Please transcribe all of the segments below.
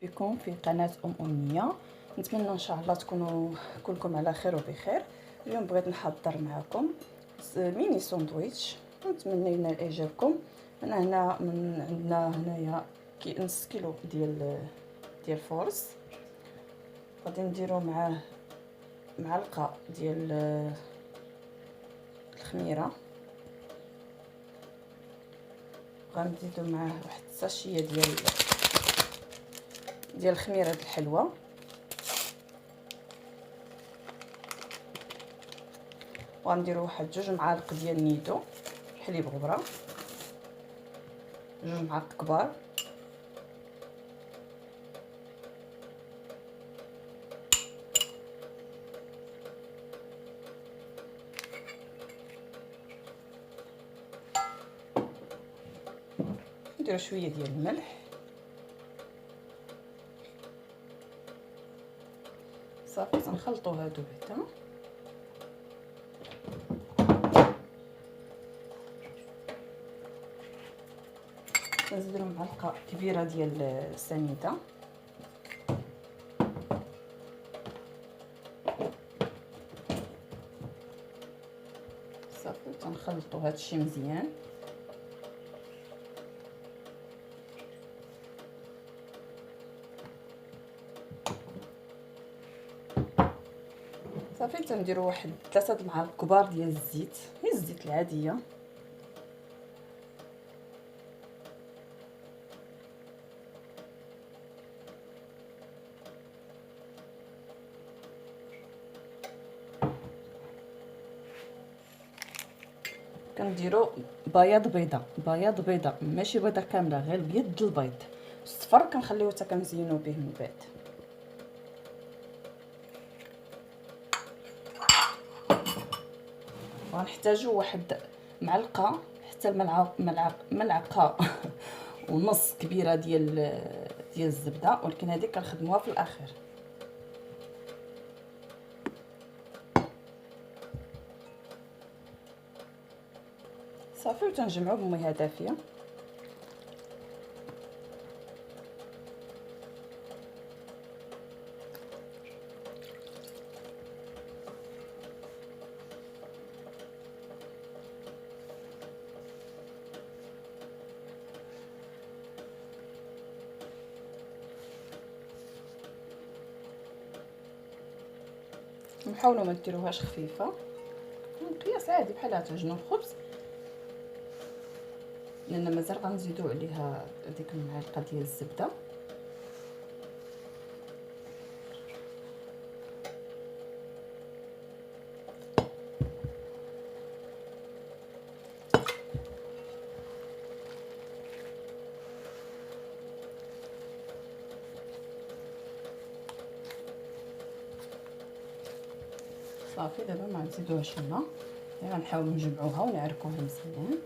بكم في قناة أمنية. نتمنى ان شاء الله تكونوا كلكم على خير وبخير. اليوم بغيت نحضر معكم ميني ساندويتش، نتمنى ينال اعجابكم. انا هنا عندنا هنايا نص كيلو ديال الفورص، غادي نديرو معاه معلقه ديال الخميره، غنزيدو معاه واحد الساشيه ديال خميره الحلوى، وغنديروا واحد 2 معالق ديال نيدو حليب غبره، 2 معالق كبار، نديروا شويه ديال الملح صافي. تنخلطوا هادو بعدا، نزيدوا معلقه كبيره ديال السميده، صافي تنخلطوا هادشي مزيان. صافي تنديروا واحد 3 معالق كبار ديال الزيت، هي الزيت العاديه، كنديروا بياض بيضه ماشي بيضه كامله، غير بيض البيض. الصفر كنخليوه حتى كنزينوا به من بعد. غنحتاجوا واحد معلقه حتى ملعقه ونص كبيره ديال الزبده، ولكن هذه كنخدموها في الاخر. صافي وتنجمعوا بميه دافيه. نحاولوا ما نديروهاش خفيفه، مقياس عادي بحال تعجنوا الخبز، لان مازال غنزيدوا عليها ديك المعلقه ديال الزبده. صافي دابا ما نزيدوهاش الماء، غنحاولوا نجمعوها ونعركوها مزيان.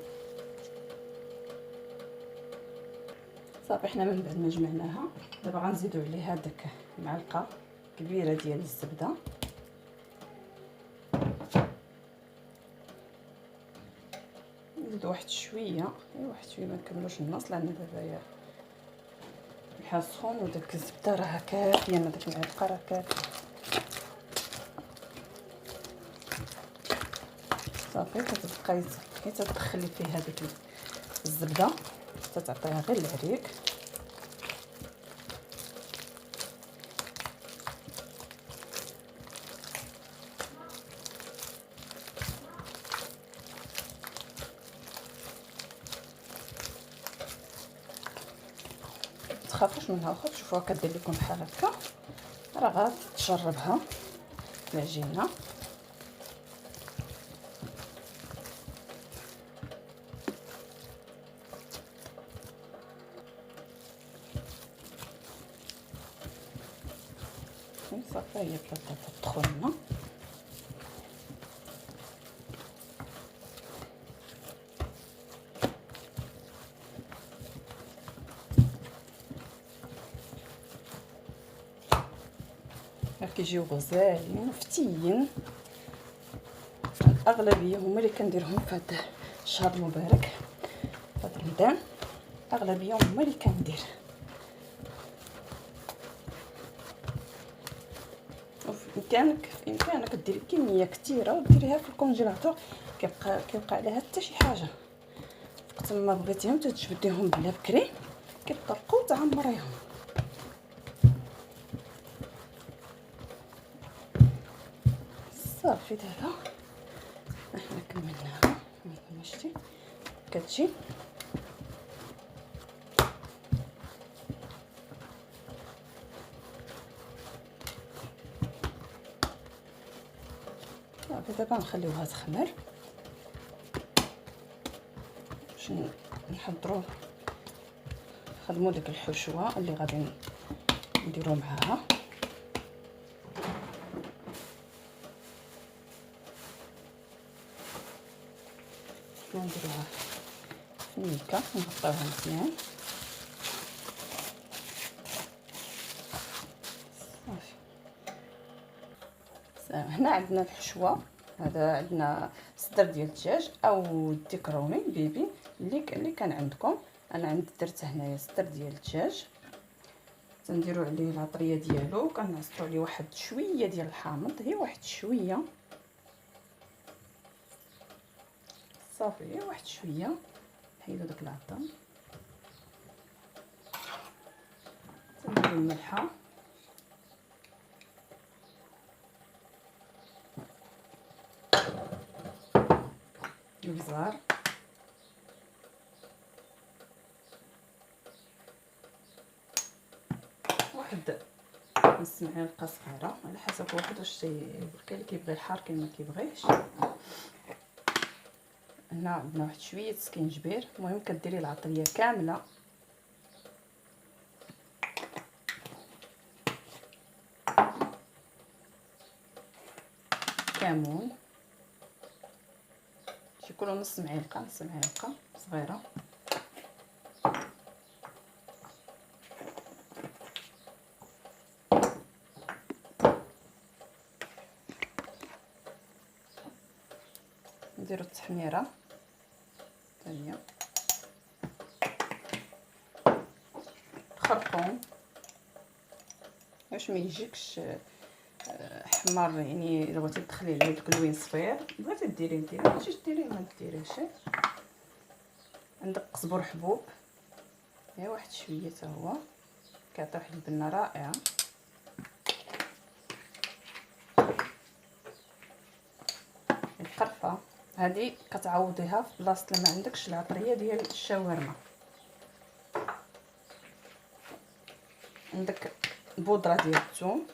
صافي حنا من بعد ما جمعناها دابا غنزيدو عليها داك معلقه كبيره ديال الزبده، نزيدو واحد شويه ما نكملوش النص، لان دابا بحال سخون وداك الزبده راه كافيه، ما داك المعلقه راه كافيه. صافي كتبقاي حتى تدخلي فيه هذيك الزبده حتى تعطيها غير العريق. متخافوش منها، واخا تشوفوها كدير لكم بحال هكا راه غتشربها العجينه. صافي هي بدات تدخل لنا. كيجيو غزالين وفتيين، الاغلبيه هما اللي كنديرهم في هذا الشهر المبارك، في رمضان اغلبيه هما اللي كندير. في امكانك ديري كميه كثيره وديريها في الكونجيلاتور، كيبقى عليها حتى شي حاجه. وقت ما بغيتيهم تجبديهم بلا بكري كيطرقوا تعمريهم. صافي دابا احنا كملناها كما شتي كتجي. صافي دابا نخليوها تخمر باش نحضروا نخدموا ديك الحشوه اللي غادي نديرو معاها. نديروها في الميكا نغطيوها مزيان. صافي هنا عندنا الحشوه. هذا عندنا صدر ديال الدجاج او ديكروني بيبي اللي كان عندكم. انا عندي درت هنايا صدر ديال الدجاج، تنديروا عليه العطريه ديالو، كنعصروا عليه واحد شويه ديال الحامض، هي واحد شويه صافي، هي واحد شويه. حيدوا داك العطر، تنديروا الملحه البزار واحد نص معلقه صغيره على حسب واحد واش كاين اللي كيبغي الحار كاين ما كيبغيش. هنا عندنا واحد شويه سكينجبير، المهم كديري العطريه كامله. كمون شي كله نص معلقه صغيره. نديرو التحميره ثانيه، الخرقوم باش ما يجيكش حمار، يعني الا بغيتي تدخلي عليه داك اللوين صفير بغيتي ديري ما بغيتيش ديري ما ديريش. عندك قزبر حبوب، غير واحد شويه حتى هو كيعطي واحد البنه رائعه. القرفه هذه كتعوضيها في بلاصه لما عندكش العطريه ديال الشاورما. عندك بودره ديال الثوم،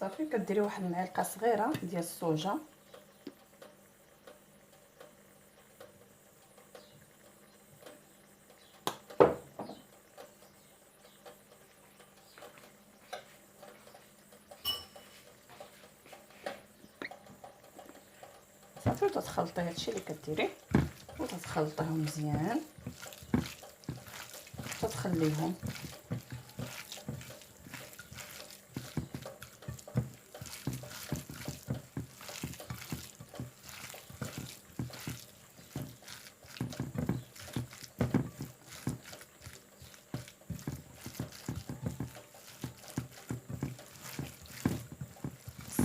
صافي كديري واحد المعلقه صغيره ديال الصوجه، صافي وتتخلطي هادشي اللي كديري وتتخلطيهم مزيان وتخليهم.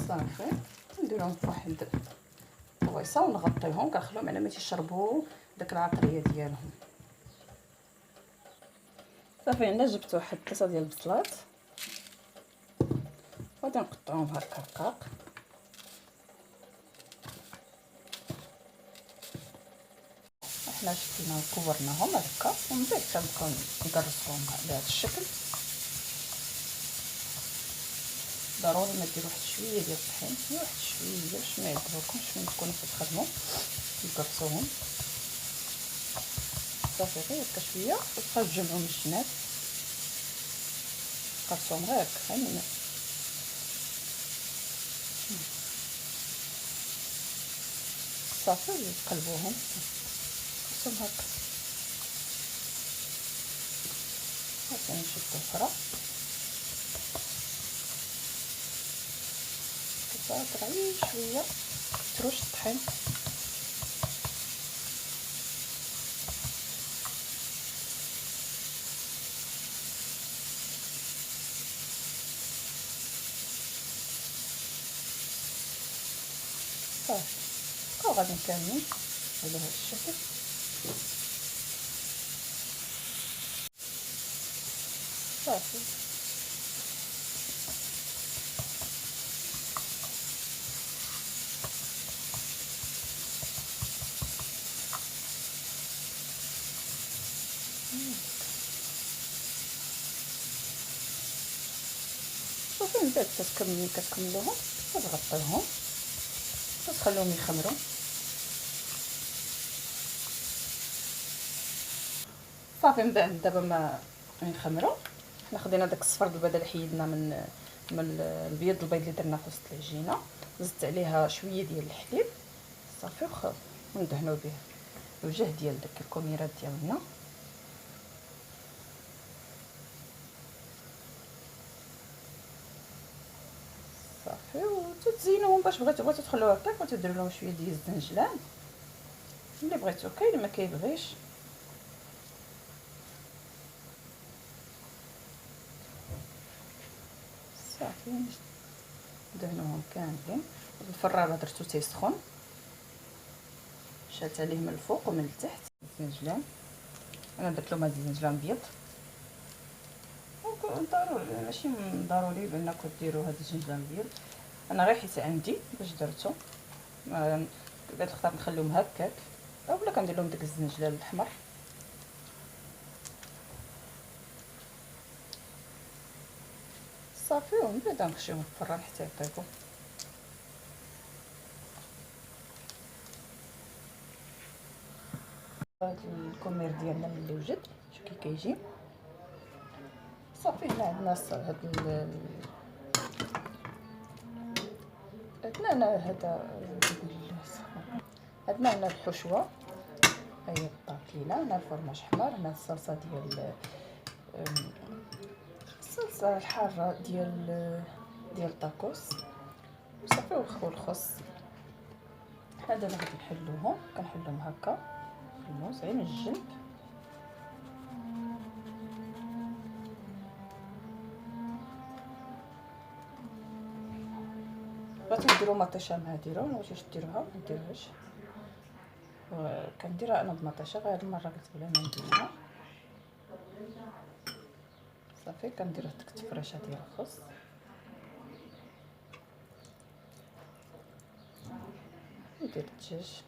صافي نديرهم في واحد الطويصه ونغطيهم، كنخليهم على ما تيشربوا داك العطريه ديالهم. صافي هنا جبت واحد 3 ديال البصلات غادي نقطعوهم هكا رقاق. احنا شفنا كورناهم هكا ومن بعد كنبقاو نقرصوهم على هذا الشكل. ضروري ما ديروا واحد شويه ديال الطحين، واحد شويه باش ما يعذبوكمش ملي تكونوا كتخدموا نقرصوهم. صافي غير هكا شويه وتبقاو تجمعوا من الجناب، قرصوهم غير هكا من صافي وقلبوهم قرصوهم هكا. هكا نشدو اخرى كتعطر غير شويه تروش الطحين. صافي بقاو غادي كاملين على هذا الشكل. صافي صافي. من بعد كتكملوهم كتغطيوهم وتخليهم يخمروا. صافي من بعد دابا ما يخمروا، حنا خدينا داك الصفر البيض اللي حيدنا من البيض اللي درنا في وسط العجينه، زدت عليها شويه ديال الحليب صافي وندهنوا به الوجه ديال داك الكميرات ديالنا. صافي وتزينوهم باش بغيتو تخلوها هكاك، وتديروا لهم شويه ديال الزنجلان اللي بغيتو، كاين اللي ما كيبغيش. صافي دهنوهم كاملين. الفران درتو تيسخن، شات عليه من الفوق ومن التحت الزنجلان. انا درت لهم هذا الزنجلان بيض، ضروري ماشي ضروري بانكم ديروا هذا الزنجلان بيض، انا غير حيت عندي باش درتو. بعد الخطاب نخليهم هكاك، اولا كندير لهم داك الزنجلان الاحمر. صافي ومن بعد نخشيهم في الفران حتى يطيبوا. هاد الكمير ديالنا ملي وجد شوف كي كيجي. صافي هنا عندنا عندنا هنا الحشوه، هي الطاكينه، هنا الفرماج حمر، هنا الصلصه ديال الصلصه الحاره ديال الطاكوس. صافي والخس. حنا دابا غادي كنحلوهم هكا في الموس غير من الجنب. بغيتو ديروا مطيشه مع ديروها، ما بغيتوش ديروها ما ديروهاش. كنديرها انا بمطيشه، غير هاد المره قلت بلا ما نديرها. صافي كندير ديك التفريشه ديال الخس، ندير الدجاج،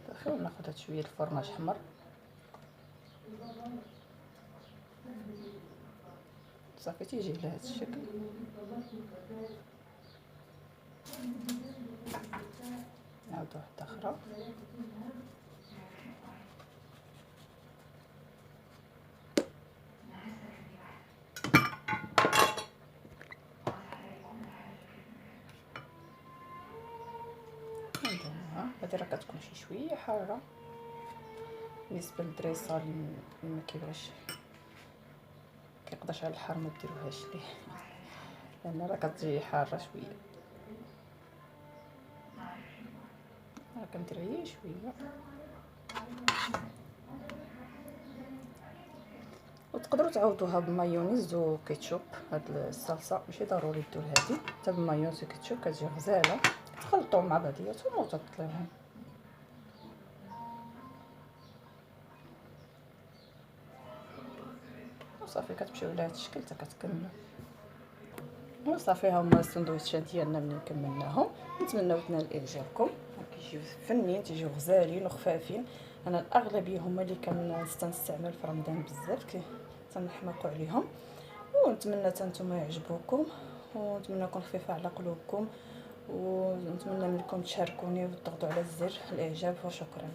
صافي وناخذ هاد شويه الفرماج حمر. صافي تيجي على هذا الشكل. نعاودو واحده اخرى. هادي راه كتكون شي شويه حاره بالنسبه للدريسه اللي ما كيقدرش على الحار، ما ديروهاش ليه لان راه كتجي حاره شويه. راه كندير غير شويه. وتقدروا تعوضوها بمايونيز وكيتشوب. هاد الصلصه ماشي ضروري ديروا هادي، حتى بالمايونيز وكيتشوب كتجي غزاله. تخلطوهم مع بعضياتهم وتطليوهم. وصافي كتمشيو على هاد الشكل حتى كتكملوا. وصافي ها هما السندويتشات ديالنا ملي كملناهم. نتمنوا تنال اعجابكم، كيجيو فنين، تيجيو غزالين وخفافين. انا الاغلبيه هما اللي كنستعمل في رمضان بزاف، تنحماقوا عليهم. ونتمنى حتى نتوما يعجبوكم، ونتمنى نكون خفيفه على قلوبكم، ونتمنى منكم تشاركوني وتضغطوا على زر الاعجاب. وشكرا.